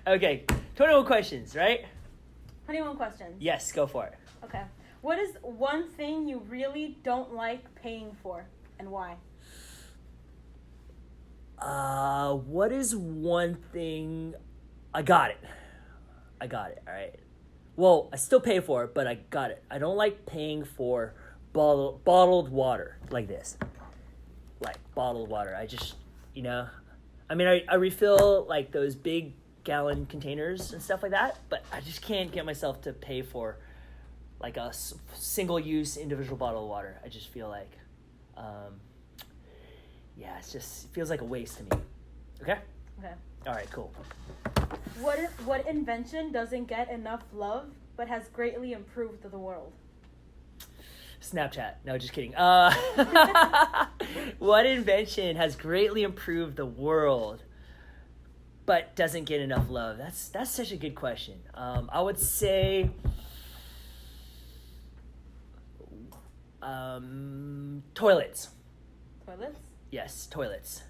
Okay, 21 questions, right? 21 questions. Yes, go for it. Okay. What is one thing you really don't like paying for, and why? What is one thing? I got it. All right. Well, I still pay for it, but I got it. I don't like paying for bottled water like this. Like bottled water. I just, I mean, I refill like those big gallon containers and stuff like that, but I just can't get myself to pay for like a single-use individual bottle of water. I just feel like, it feels like a waste to me. Okay? Okay. All right, cool. What invention doesn't get enough love but has greatly improved the world? Snapchat. No, just kidding. What invention has greatly improved the world but doesn't get enough love? That's such a good question. I would say toilets. Toilets? Yes, toilets.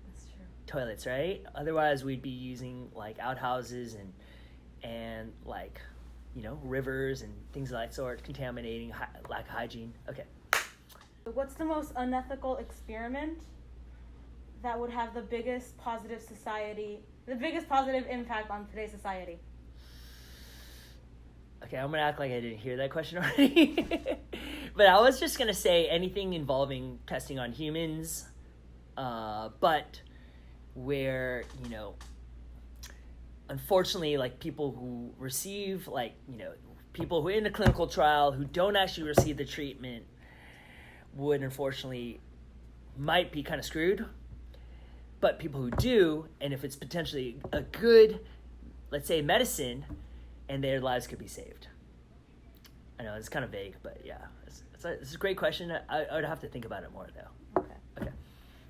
That's true. Toilets, right? Otherwise, we'd be using like outhouses and like, rivers and things of that sort, contaminating, lack of hygiene. Okay. What's the most unethical experiment that would have the biggest positive impact on today's society? Okay, I'm gonna act like I didn't hear that question already. But I was just gonna say anything involving testing on humans, but where, unfortunately, like people who receive, people who are in a clinical trial who don't actually receive the treatment would unfortunately might be kind of screwed. But people who do, and if it's potentially a good, let's say, medicine, and their lives could be saved. I know it's kind of vague, but yeah, it's a great question. I would have to think about it more though. Okay.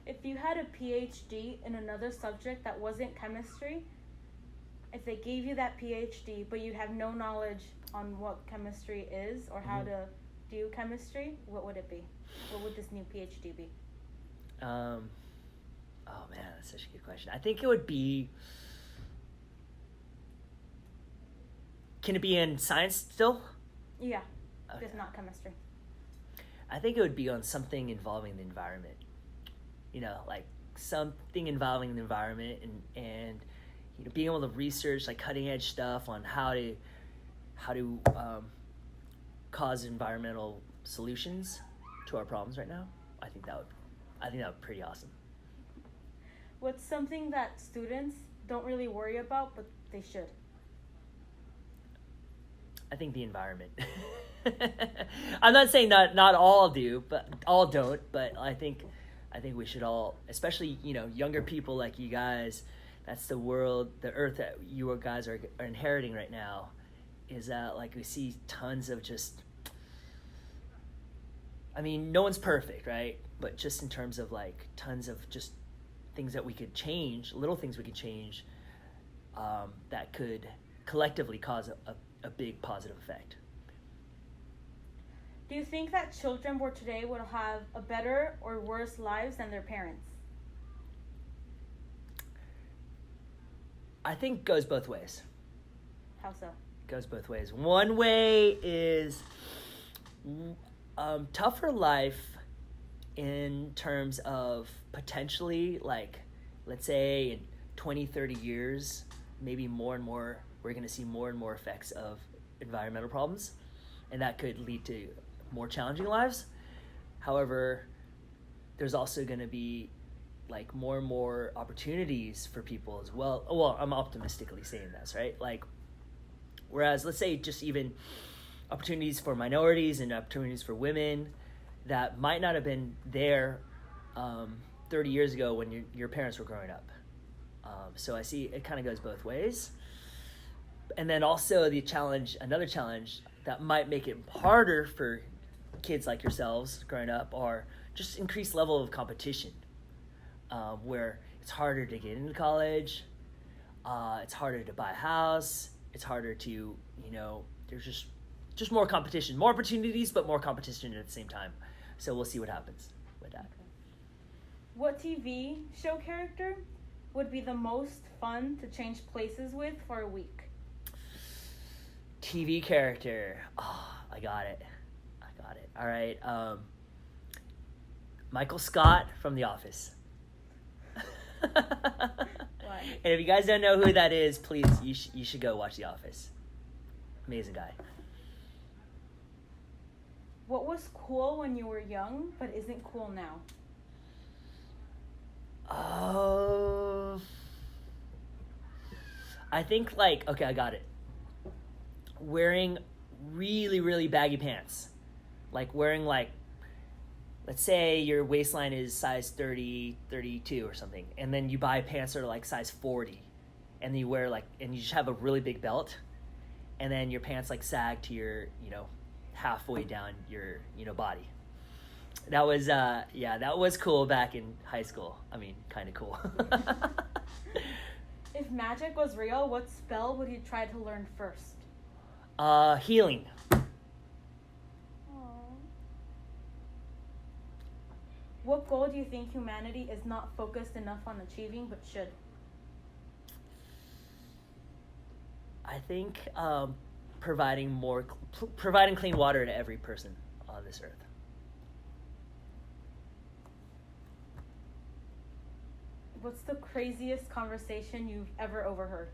If you had a PhD in another subject that wasn't chemistry, if they gave you that PhD, but you have no knowledge on what chemistry is or how to do chemistry, what would it be? What would this new PhD be? Oh man, that's such a good question. I think it would be. Can it be in science still? Yeah, Okay. just not chemistry. I think it would be on something involving the environment. Like something involving the environment and being able to research like cutting edge stuff on how to cause environmental solutions to our problems right now. I think that would be pretty awesome. What's something that students don't really worry about, but they should? I think the environment. I'm not saying not all do, but all don't. But I think we should all, especially younger people like you guys. That's the world, the earth that you guys are inheriting right now. Is that like we see tons of just. I mean, no one's perfect, right? But just in terms of like tons of just things that we could change, little things we could change, that could collectively cause a big positive effect. Do you think that children born today would have a better or worse lives than their parents? I think it goes both ways. How so? It goes both ways. One way is tougher life in terms of potentially, like, let's say in 20, 30 years, maybe more and more, we're going to see more and more effects of environmental problems, and that could lead to more challenging lives. However, there's also going to be like more and more opportunities for people as well. Well, I'm optimistically saying this, right? Like, whereas let's say just even opportunities for minorities and opportunities for women that might not have been there 30 years ago when your parents were growing up. So I see it kind of goes both ways. And then also another challenge that might make it harder for kids like yourselves growing up are just increased level of competition, where it's harder to get into college, it's harder to buy a house, it's harder to, there's just more competition, more opportunities, but more competition at the same time. So we'll see what happens with that. Okay. What TV show character would be the most fun to change places with for a week? TV character. Oh, I got it. All right. Michael Scott from The Office. Why? And if you guys don't know who that is, please, you should go watch The Office. Amazing guy. What was cool when you were young but isn't cool now? I think okay, I got it. Wearing really, really baggy pants. Like wearing let's say your waistline is size 30, 32 or something, and then you buy pants that are like size 40, and then you wear and you just have a really big belt, and then your pants sag to your, halfway down your, body. That was, that was cool back in high school. I mean, kind of cool. If magic was real, what spell would you try to learn first? Healing. What goal do you think humanity is not focused enough on achieving but should? I think providing clean water to every person on this earth. What's the craziest conversation you've ever overheard?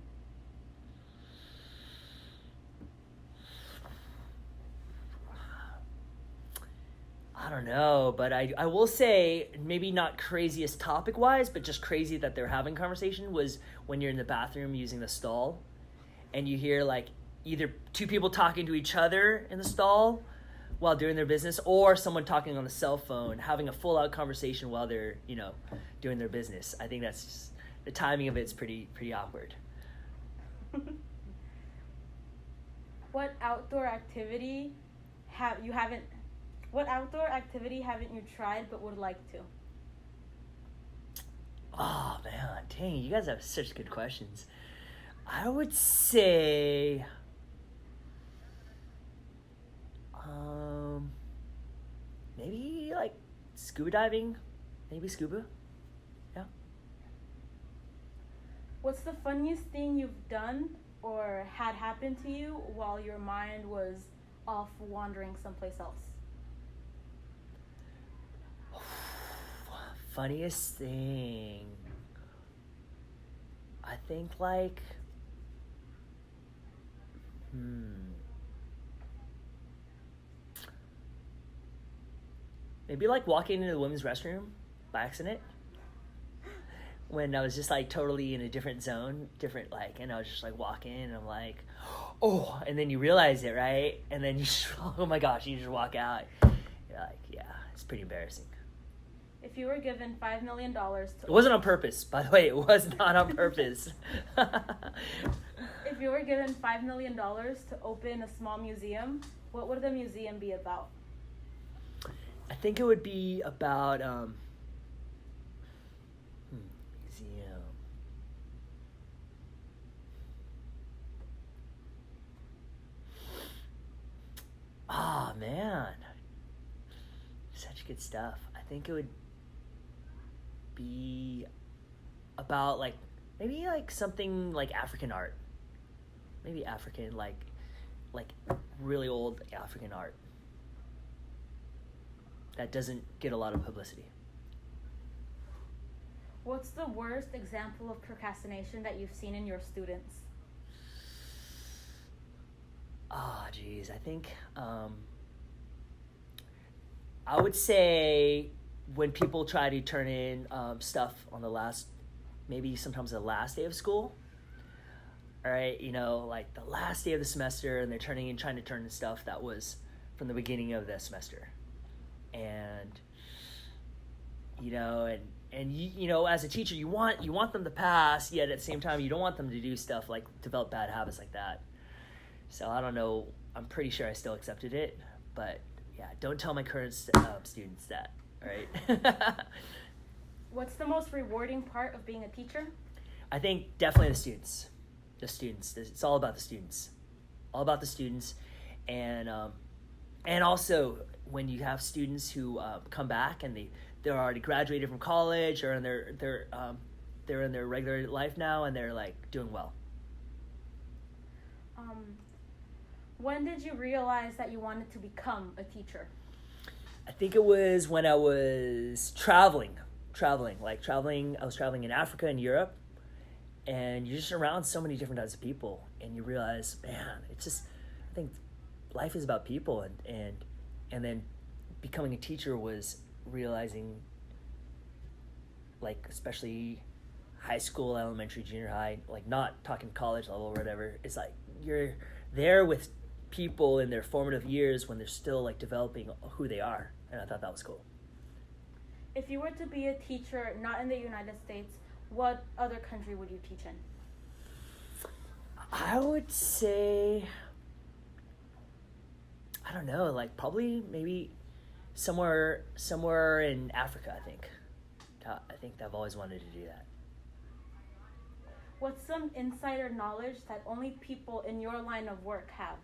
I don't know, but I will say, maybe not craziest topic-wise, but just crazy that they're having conversation, was when you're in the bathroom using the stall, and you hear either two people talking to each other in the stall while doing their business, or someone talking on the cell phone, having a full-out conversation while they're, doing their business. I think that's just, the timing of it's pretty awkward. What outdoor activity haven't you tried but would like to? Oh man, dang, you guys have such good questions. I would say maybe scuba diving, maybe scuba. Yeah. What's the funniest thing you've done or had happen to you while your mind was off wandering someplace else? Funniest thing, I think maybe walking into the women's restroom by accident when I was just totally in a different zone, and I was just walking and I'm oh, and then you realize it, right? And then you just, oh my gosh, you just walk out. You're yeah, it's pretty embarrassing. If you were given $5 million to... It wasn't on purpose, by the way. It was not on purpose. If you were given $5 million to open a small museum, what would the museum be about? I think it would be about... museum. Oh, man. Such good stuff. I think it would be about maybe something African art, maybe African really old African art that doesn't get a lot of publicity. What's the worst example of procrastination that you've seen in your students? Oh geez, I think I would say when people try to turn in stuff on maybe sometimes the last day of school, all right, the last day of the semester, and they're trying to turn in stuff that was from the beginning of the semester, and as a teacher, you want them to pass, yet at the same time, you don't want them to do stuff develop bad habits like that. So I don't know. I'm pretty sure I still accepted it, but yeah, don't tell my current students that. All right. What's the most rewarding part of being a teacher? I think definitely the students. It's all about the students. All about the students, and also when you have students who come back and they're already graduated from college, or they're they're in their regular life now, and they're like doing well. When did you realize that you wanted to become a teacher? I think it was when I was traveling. I was traveling in Africa and Europe, and you're just around so many different types of people, and you realize, man, it's just, I think life is about people, and then becoming a teacher was realizing, like, especially high school, elementary, junior high, like, not talking college level or whatever, it's like you're there with people in their formative years when they're still like developing who they are, and I thought that was cool. If you were to be a teacher not in the United States, what other country would you teach in? I would say, I don't know, like probably maybe somewhere in Africa. I think I've always wanted to do that. What's some insider knowledge that only people in your line of work have?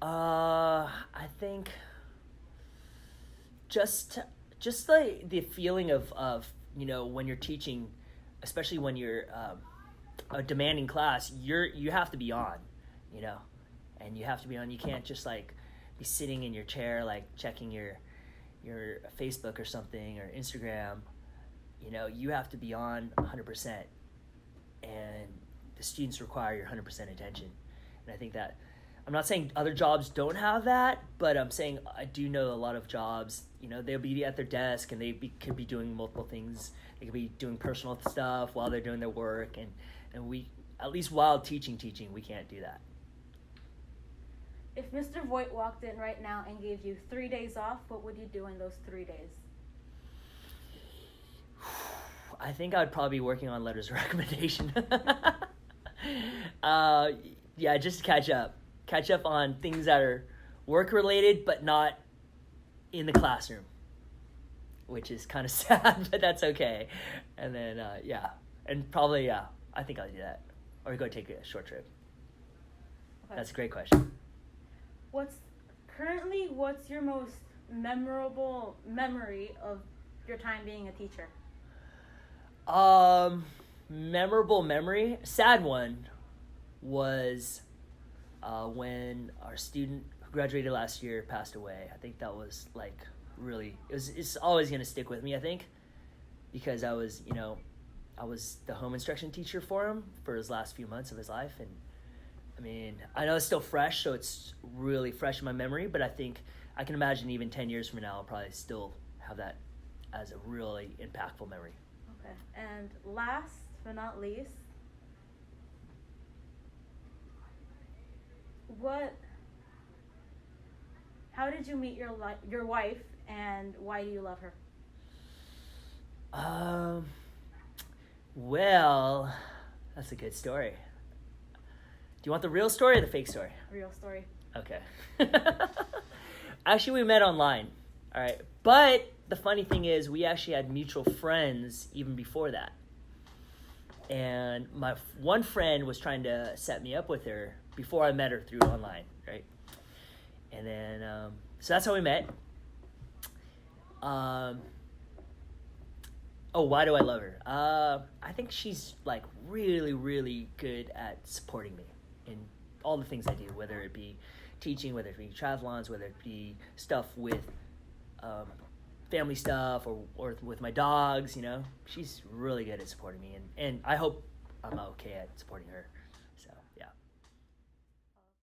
I think just the feeling of when you're teaching, especially when you're a demanding class, you have to be on, and you have to be on. You can't just like be sitting in your chair like checking your Facebook or something or Instagram. You have to be on 100%, and the students require your 100% attention. And I think that, I'm not saying other jobs don't have that, but I'm saying I do know a lot of jobs, they'll be at their desk and could be doing multiple things. They could be doing personal stuff while they're doing their work, and we, at least while teaching, we can't do that. If Mr. Voigt walked in right now and gave you 3 days off, what would you do in those 3 days? I think I'd probably be working on letters of recommendation. Yeah, just catch up on things that are work related but not in the classroom, which is kind of sad, but that's okay. And then and probably I think I'll do that, or go take a short trip. Okay. That's a great question. What's your most memorable memory of your time being a teacher? Memorable memory, sad one, was when our student who graduated last year passed away. I think that was like really, it's always going to stick with me, I think, because I was the home instruction teacher for him for his last few months of his life. And I mean, I know it's still fresh, so it's really fresh in my memory, but I think I can imagine even 10 years from now I'll probably still have that as a really impactful memory. Okay. And last but not least, how did you meet your wife, and why do you love her? Well, that's a good story. Do you want the real story or the fake story? Real story. Okay. Actually, we met online. All right. But the funny thing is, we actually had mutual friends even before that. And my one friend was trying to set me up with her before I met her through online, right? And then, so that's how we met. Why do I love her? I think she's like really, really good at supporting me in all the things I do, whether it be teaching, whether it be triathlons, whether it be stuff with family stuff or with my dogs, She's really good at supporting me, and I hope I'm okay at supporting her. So, yeah.